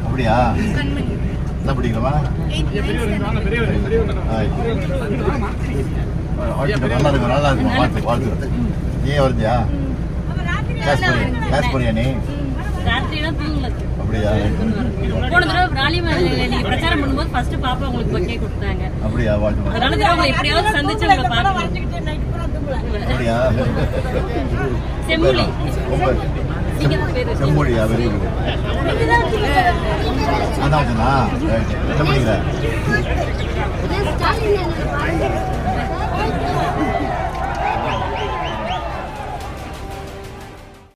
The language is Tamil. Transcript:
அப்படியா என்ன படிக்கிறவா நல்லா இருக்கும் வாழ்த்து வாழ்த்து நீ வரைஞ்சியா கிளாஸ் போறியா நீ அப்படியா போன தடவை ராலிமலையில நீங்க பிரச்சாரம் பண்ணும்போது ஃபர்ஸ்ட் பாப்பா உங்களுக்கு பக்கே கொடுத்தாங்க அப்படியா வாழ்த்து அதனால உங்களை எப்படியாவது சந்திச்சு உங்களை பார்க்கணும் அப்படியா செம்மொழி செம்மொழியா வெரி குட் அதான் என்ன படிக்கிற